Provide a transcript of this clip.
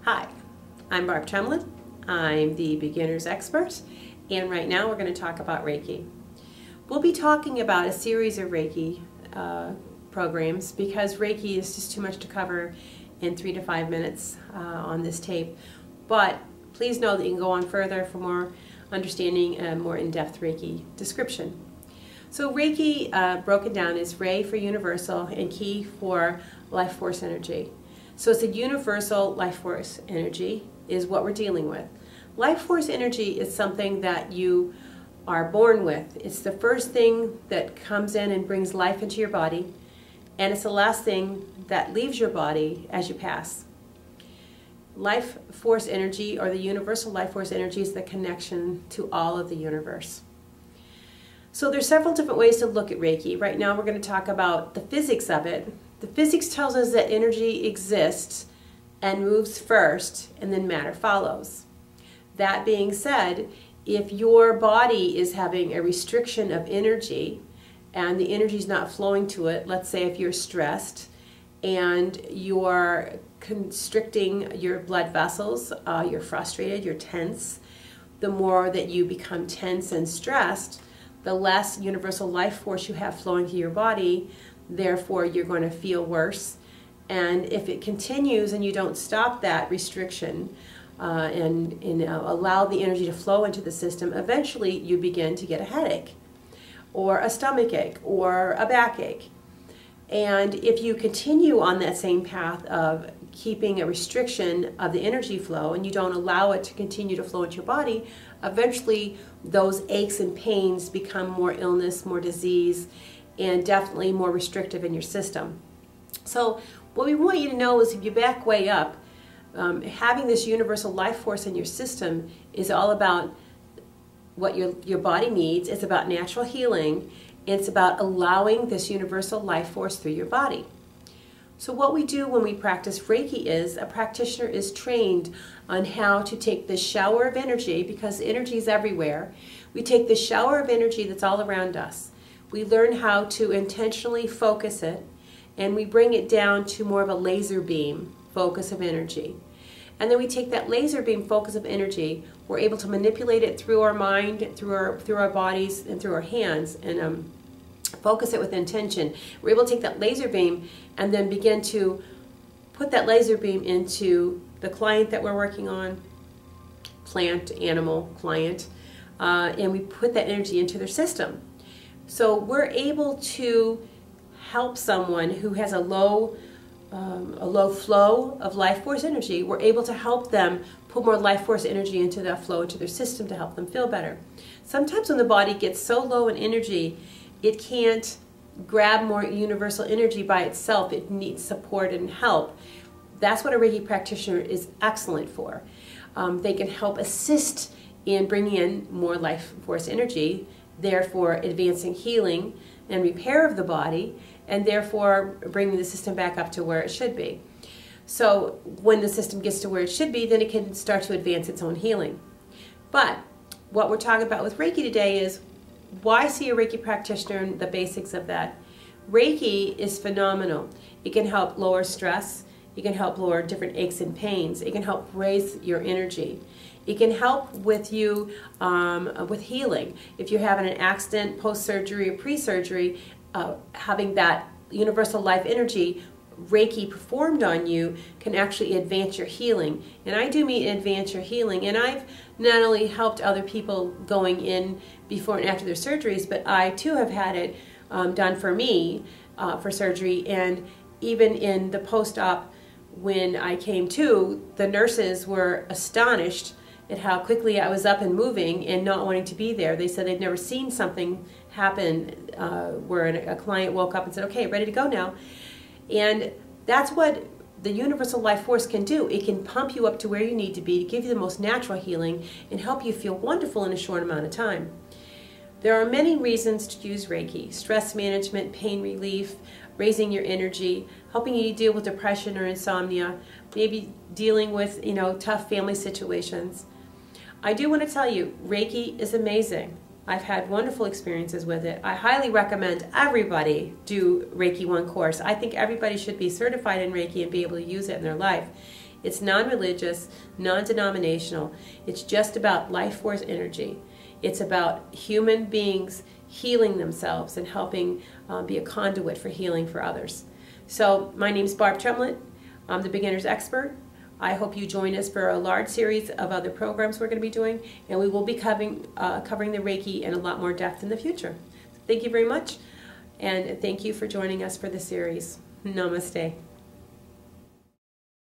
Hi, I'm Barb Tremlett. I'm the beginner's expert, and right now we're going to talk about Reiki. We'll be talking about a series of Reiki programs because Reiki is just too much to cover in 3 to 5 minutes on this tape. But please know that you can go on further for more understanding and more in-depth Reiki description. So Reiki, broken down, is Rei for universal and Ki for life force energy. So it's a universal life force energy is what we're dealing with. Life force energy is something that you are born with. It's the first thing that comes in and brings life into your body, and it's the last thing that leaves your body as you pass. Life force energy, or the universal life force energy, is the connection to all of the universe. So there's several different ways to look at Reiki. Right now we're going to talk about the physics of it. The physics tells us that energy exists and moves first, and then matter follows. That being said, if your body is having a restriction of energy and the energy is not flowing to it, let's say if you're stressed and you're constricting your blood vessels, you're frustrated, you're tense, the more that you become tense and stressed, the less universal life force you have flowing through your body. Therefore, you're going to feel worse. And if it continues and you don't stop that restriction and allow the energy to flow into the system, eventually you begin to get a headache or a stomach ache or a backache. And if you continue on that same path of keeping a restriction of the energy flow and you don't allow it to continue to flow into your body, eventually those aches and pains become more illness, more disease, and definitely more restrictive in your system. So what we want you to know is, if you back way up, having this universal life force in your system is all about what your body needs. It's about natural healing. It's about allowing this universal life force through your body. So what we do when we practice Reiki is, a practitioner is trained on how to take this shower of energy, because energy is everywhere. We take the shower of energy that's all around us. We learn how to intentionally focus it, and we bring it down to more of a laser beam focus of energy. And then we take that laser beam focus of energy, we're able to manipulate it through our mind, through our bodies, and through our hands, and focus it with intention. We're able to take that laser beam and then begin to put that laser beam into the client that we're working on, plant, animal, client, and we put that energy into their system. So we're able to help someone who has a low flow of life force energy. We're able to help them put more life force energy into that flow into their system to help them feel better. Sometimes when the body gets so low in energy, it can't grab more universal energy by itself. It needs support and help. That's what a Reiki practitioner is excellent for. They can help assist in bringing in more life force energy, therefore advancing healing and repair of the body, and therefore bringing the system back up to where it should be. So when the system gets to where it should be, then it can start to advance its own healing. But what we're talking about with Reiki today is, why see a Reiki practitioner and the basics of that. Reiki is phenomenal. It can help lower stress. It can help lower different aches and pains. It can help raise your energy. It can help with you with healing. If you're having an accident, post-surgery or pre-surgery, having that universal life energy Reiki performed on you can actually advance your healing. And I do mean advance your healing. And I've not only helped other people going in before and after their surgeries, but I too have had it done for me for surgery. And even in the post-op, when I came to, the nurses were astonished at how quickly I was up and moving and not wanting to be there. They said they'd never seen something happen where a client woke up and said, okay, ready to go now. And that's what the universal life force can do. It can pump you up to where you need to be to give you the most natural healing and help you feel wonderful in a short amount of time. There are many reasons to use Reiki: stress management, pain relief, raising your energy, helping you deal with depression or insomnia, maybe dealing with tough family situations. I do want to tell you, Reiki is amazing. I've had wonderful experiences with it. I highly recommend everybody do Reiki 1 course. I think everybody should be certified in Reiki and be able to use it in their life. It's non-religious, non-denominational. It's just about life force energy. It's about human beings healing themselves and helping be a conduit for healing for others. So my name's Barb Tremlett. I'm the beginner's expert. I hope you join us for a large series of other programs we're going to be doing, and we will be covering the Reiki in a lot more depth in the future. Thank you very much, and thank you for joining us for the series. Namaste.